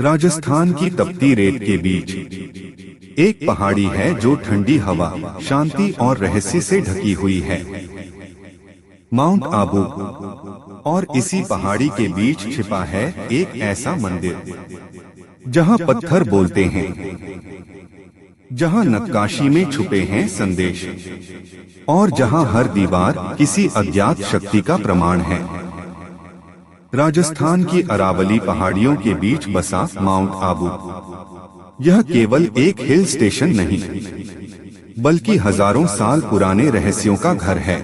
राजस्थान की तपती रेत के बीच एक पहाड़ी है जो ठंडी हवा, शांति और रहस्य से ढकी हुई है। माउंट आबू। और इसी पहाड़ी के बीच छिपा है एक ऐसा मंदिर जहां पत्थर बोलते हैं, जहां नक्काशी में छुपे हैं संदेश, और जहां हर दीवार किसी अज्ञात शक्ति का प्रमाण है। राजस्थान की अरावली पहाड़ियों के बीच बसा माउंट आबू। यह केवल एक हिल स्टेशन नहीं, बल्कि हजारों साल पुराने रहस्यों का घर है।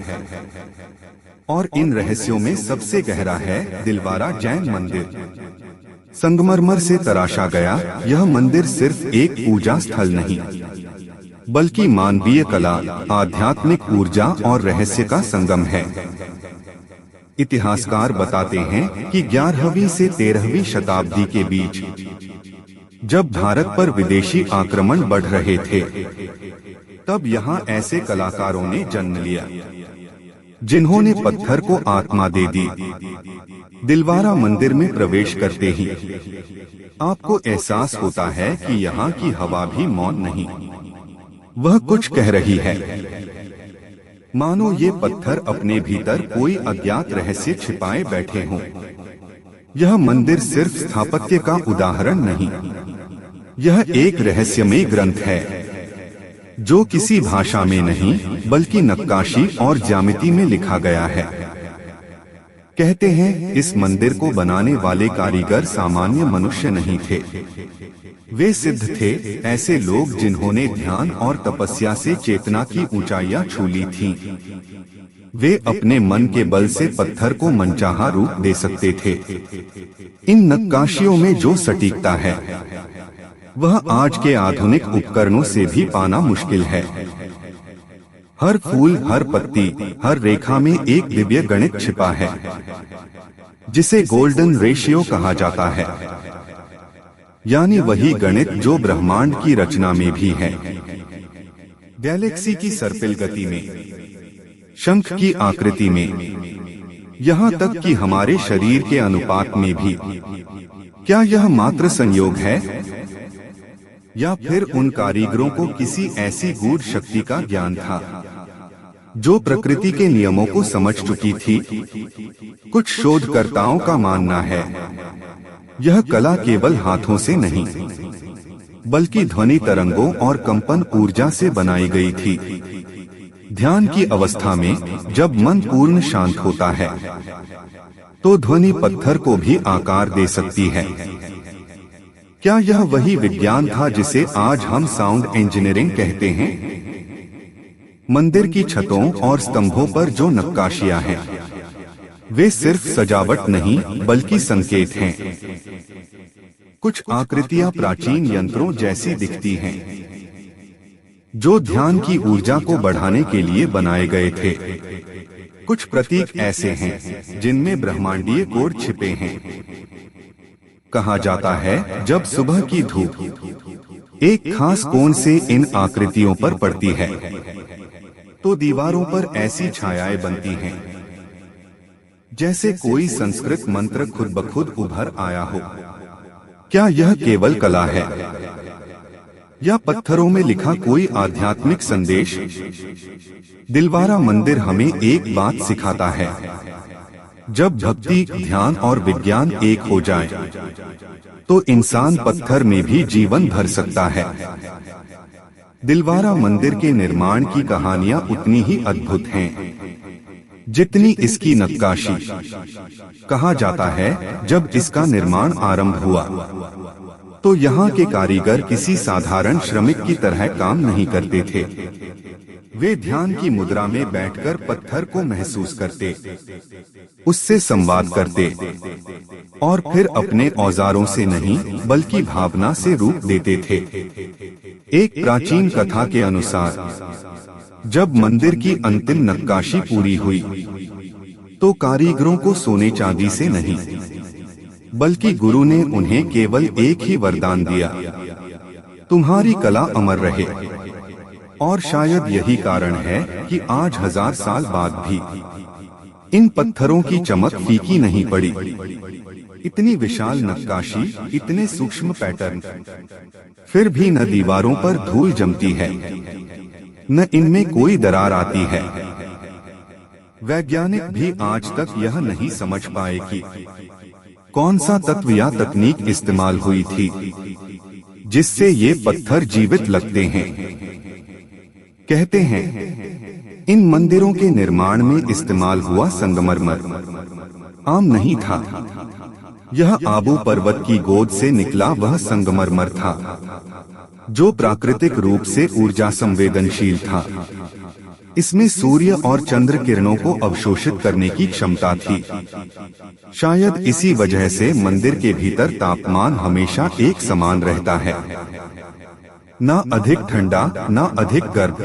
और इन रहस्यों में सबसे गहरा है दिलवारा जैन मंदिर। संगमरमर से तराशा गया यह मंदिर सिर्फ एक पूजा स्थल नहीं, बल्कि मानवीय कला, आध्यात्मिक ऊर्जा और रहस्य का संगम है। इतिहासकार बताते हैं कि 11वीं से 13वीं शताब्दी के बीच जब भारत पर विदेशी आक्रमण बढ़ रहे थे, तब यहाँ ऐसे कलाकारों ने जन्म लिया जिन्होंने पत्थर को आत्मा दे दी। दिलवारा मंदिर में प्रवेश करते ही आपको एहसास होता है कि यहाँ की हवा भी मौन नहीं, वह कुछ कह रही है। मानो ये पत्थर अपने भीतर कोई अज्ञात रहस्य छिपाए बैठे हों। यह मंदिर सिर्फ स्थापत्य का उदाहरण नहीं, यह एक रहस्यमय ग्रंथ है जो किसी भाषा में नहीं, बल्कि नक्काशी और ज्यामिति में लिखा गया है। कहते हैं इस मंदिर को बनाने वाले कारीगर सामान्य मनुष्य नहीं थे, वे सिद्ध थे, ऐसे लोग जिन्होंने ध्यान और तपस्या से चेतना की ऊंचाइयां छू ली थीं। वे अपने मन के बल से पत्थर को मनचाहा रूप दे सकते थे। इन नक्काशियों में जो सटीकता है, वह आज के आधुनिक उपकरणों से भी पाना मुश्किल है। हर फूल, हर पत्ती, हर रेखा में एक दिव्य गणित छिपा है, जिसे गोल्डन रेशियो कहा जाता है, यानी वही गणित जो ब्रह्मांड की रचना में भी है। गैलेक्सी की सर्पिल गति में, शंख की आकृति में, यहाँ तक कि हमारे शरीर के अनुपात में भी। क्या यह मात्र संयोग है, या फिर उन कारीगरों को किसी ऐसी गूढ़ शक्ति का ज्ञान था जो प्रकृति के नियमों को समझ चुकी थी? कुछ शोधकर्ताओं का मानना है यह कला केवल हाथों से नहीं, बल्कि ध्वनि तरंगों और कंपन ऊर्जा से बनाई गई थी। ध्यान की अवस्था में जब मन पूर्ण शांत होता है, तो ध्वनि पत्थर को भी आकार दे सकती है। क्या यह वही विज्ञान था जिसे आज हम साउंड इंजीनियरिंग कहते हैं? मंदिर की छतों और स्तंभों पर जो नक्काशियां हैं, वे सिर्फ सजावट नहीं, बल्कि संकेत हैं। कुछ आकृतियां प्राचीन यंत्रों जैसी दिखती हैं, जो ध्यान की ऊर्जा को बढ़ाने के लिए बनाए गए थे। कुछ प्रतीक ऐसे हैं जिनमें ब्रह्मांडीय कोड छिपे हैं। कहा जाता है जब सुबह की धूप एक खास कोण से इन आकृतियों पर पड़ती है, तो दीवारों पर ऐसी छायाएं बनती हैं जैसे कोई संस्कृत मंत्र खुद ब खुद उभर आया हो। क्या यह केवल कला है, या पत्थरों में लिखा कोई आध्यात्मिक संदेश? दिलवारा मंदिर हमें एक बात सिखाता है, जब भक्ति, ध्यान और विज्ञान एक हो जाए, तो इंसान पत्थर में भी जीवन भर सकता है। दिलवारा मंदिर के निर्माण की कहानियां उतनी ही अद्भुत हैं जितनी इसकी नक्काशी। कहा जाता है जब इसका निर्माण आरंभ हुआ, तो यहाँ के कारीगर किसी साधारण श्रमिक की तरह काम नहीं करते थे। वे ध्यान की मुद्रा में बैठकर पत्थर को महसूस करते, उससे संवाद करते, और फिर अपने औजारों से नहीं, बल्कि भावना से रूप देते थे। एक प्राचीन कथा के अनुसार जब मंदिर की अंतिम नक्काशी पूरी हुई, तो कारीगरों को सोने चांदी से नहीं, बल्कि गुरु ने उन्हें केवल एक ही वरदान दिया, तुम्हारी कला अमर रहे। और शायद यही कारण है कि आज 1000 साल बाद भी इन पत्थरों की चमक फीकी नहीं पड़ी। इतनी विशाल नक्काशी, इतने सूक्ष्म पैटर्न, फिर भी न दीवारों पर धूल जमती है, न इनमें कोई दरार आती है। वैज्ञानिक भी आज तक यह नहीं समझ पाए कि कौन सा तत्व या तकनीक इस्तेमाल हुई थी जिससे ये पत्थर जीवित लगते हैं। कहते हैं इन मंदिरों के निर्माण में इस्तेमाल हुआ संगमरमर आम नहीं था। यह आबू पर्वत की गोद से निकला वह संगमरमर था जो प्राकृतिक रूप से ऊर्जा संवेदनशील था। इसमें सूर्य और चंद्र किरणों को अवशोषित करने की क्षमता थी। शायद इसी वजह से मंदिर के भीतर तापमान हमेशा एक समान रहता है, न अधिक ठंडा न अधिक गर्म।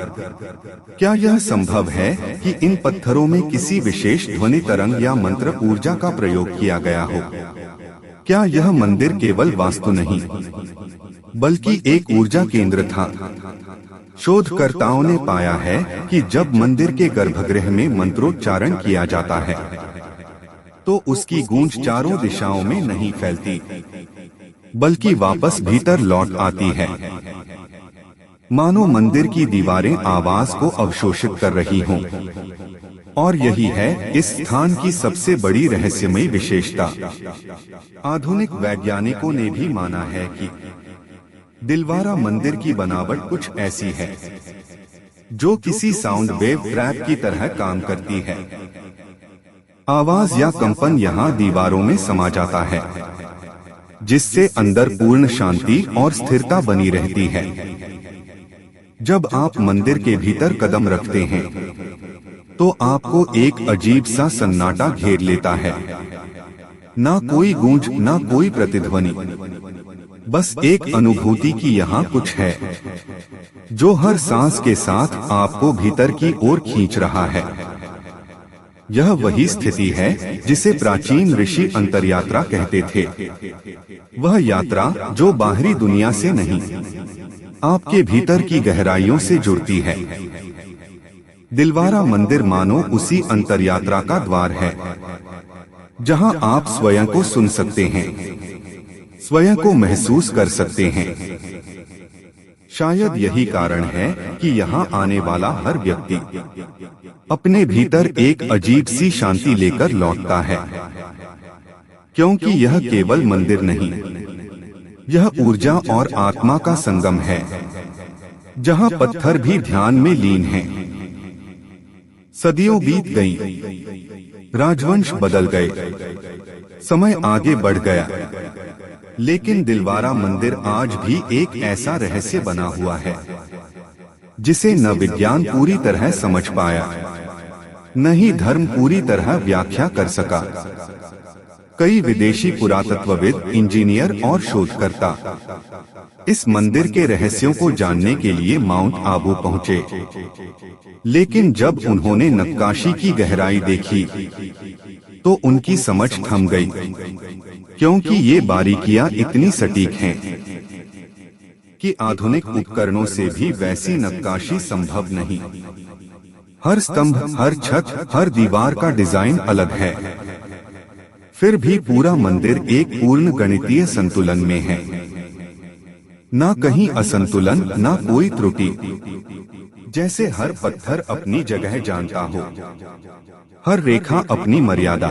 क्या यह संभव है कि इन पत्थरों में किसी विशेष ध्वनि तरंग या मंत्र ऊर्जा का प्रयोग किया गया हो? क्या यह मंदिर केवल वास्तु नहीं बल्कि एक ऊर्जा केंद्र था? शोधकर्ताओं ने पाया है कि जब मंदिर के गर्भगृह में मंत्रोच्चारण किया जाता है तो उसकी गूंज चारों दिशाओं में नहीं फैलती बल्कि वापस भीतर लौट आती है, मानो मंदिर की दीवारें आवाज को अवशोषित कर रही हों। और यही है इस स्थान की सबसे बड़ी रहस्यमयी विशेषता। आधुनिक वैज्ञानिकों ने भी माना है कि दिलवारा मंदिर की बनावट कुछ ऐसी है जो किसी साउंड वेव ट्रैप की तरह काम करती है। आवाज या कंपन यहाँ दीवारों में समा जाता है जिससे अंदर पूर्ण शांति और स्थिरता बनी रहती है। जब आप मंदिर के भीतर कदम रखते हैं तो आपको एक अजीब सा सन्नाटा घेर लेता है। ना कोई गूंज, ना कोई प्रतिध्वनि, बस एक अनुभूति कि यहाँ कुछ है जो हर सांस के साथ आपको भीतर की ओर खींच रहा है। यह वही स्थिति है जिसे प्राचीन ऋषि अंतर्यात्रा कहते थे। वह यात्रा जो बाहरी दुनिया से नहीं, आपके भीतर की गहराइयों से जुड़ती है। दिलवारा मंदिर मानो उसी अंतर्यात्रा का द्वार है जहां आप स्वयं को सुन सकते हैं, स्वयं को महसूस कर सकते हैं। शायद यही कारण है कि यहाँ आने वाला हर व्यक्ति अपने भीतर एक अजीब सी शांति लेकर लौटता है, क्योंकि यह केवल मंदिर नहीं, यह ऊर्जा और आत्मा का संगम है जहां पत्थर भी ध्यान में लीन हैं। सदियों बीत गईं, राजवंश बदल गए, समय आगे बढ़ गया, लेकिन दिलवारा मंदिर आज भी एक ऐसा रहस्य बना हुआ है जिसे न विज्ञान पूरी तरह समझ पाया, न ही धर्म पूरी तरह व्याख्या कर सका। कई विदेशी पुरातत्वविद, इंजीनियर और शोधकर्ता इस मंदिर के रहस्यों को जानने के लिए माउंट आबू पहुंचे, लेकिन जब उन्होंने नक्काशी की गहराई देखी तो उनकी समझ थम गई, क्योंकि ये बारीकियां इतनी सटीक हैं कि आधुनिक उपकरणों से भी वैसी नक्काशी संभव नहीं। हर स्तंभ, हर छत, हर दीवार का डिजाइन अलग है, फिर भी पूरा मंदिर एक पूर्ण गणितीय संतुलन में है। ना कहीं असंतुलन, ना कोई त्रुटि, जैसे हर पत्थर अपनी जगह जानता हो, हर रेखा अपनी मर्यादा।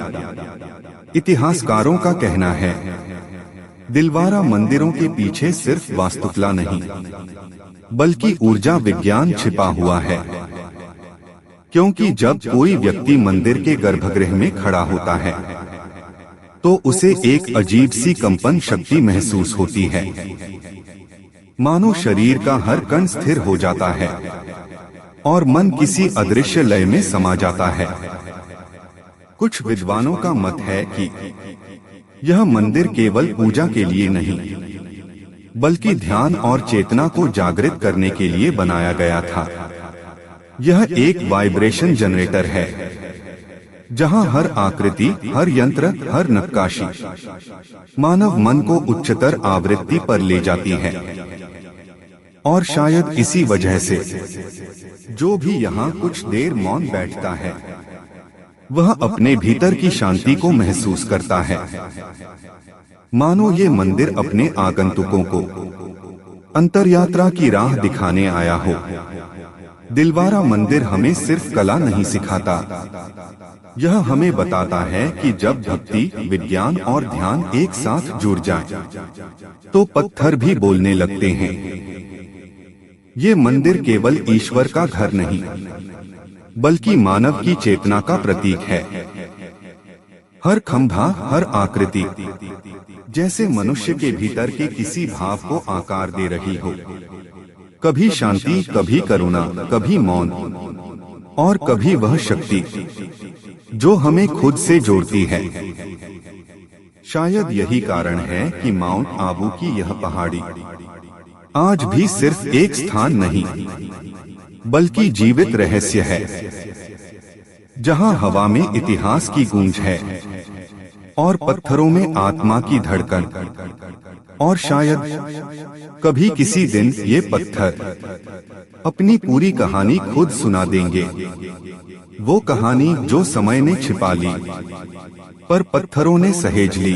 इतिहासकारों का कहना है दिलवारा मंदिरों के पीछे सिर्फ वास्तुकला नहीं बल्कि ऊर्जा विज्ञान छिपा हुआ है, क्योंकि जब कोई व्यक्ति मंदिर के गर्भगृह में खड़ा होता है तो उसे एक अजीब सी कंपन शक्ति महसूस होती है, मानो शरीर का हर कण स्थिर हो जाता है और मन किसी अदृश्य लय में समा जाता है। कुछ विद्वानों का मत है कि यह मंदिर केवल पूजा के लिए नहीं बल्कि ध्यान और चेतना को जागृत करने के लिए बनाया गया था। यह एक वाइब्रेशन जनरेटर है जहां हर आकृति, हर यंत्र, हर नक्काशी मानव मन को उच्चतर आवृत्ति पर ले जाती है। और शायद इसी वजह से जो भी यहाँ कुछ देर मौन बैठता है वह अपने भीतर की शांति को महसूस करता है, मानो ये मंदिर अपने आगंतुकों को अंतरयात्रा की राह दिखाने आया हो। दिलवारा मंदिर हमें सिर्फ कला नहीं सिखाता, यह हमें बताता है कि जब भक्ति, विज्ञान और ध्यान एक साथ जुड़ जाएं, तो पत्थर भी बोलने लगते हैं। ये मंदिर केवल ईश्वर का घर नहीं, बल्कि मानव की चेतना का प्रतीक है। हर खंभा, हर आकृति जैसे मनुष्य के भीतर के किसी भाव को आकार दे रही हो। कभी शांति, कभी करुणा, कभी मौन, और कभी वह शक्ति जो हमें खुद से जोड़ती है। शायद यही कारण है कि माउंट आबू की यह पहाड़ी आज भी सिर्फ एक स्थान नहीं, बल्कि जीवित रहस्य है, जहां हवा में इतिहास की गूंज है और पत्थरों में आत्मा की धड़कन। और शायद कभी किसी दिन ये पत्थर अपनी पूरी कहानी खुद सुना देंगे, वो कहानी जो समय ने छिपा ली, पर पत्थरों ने सहेज ली।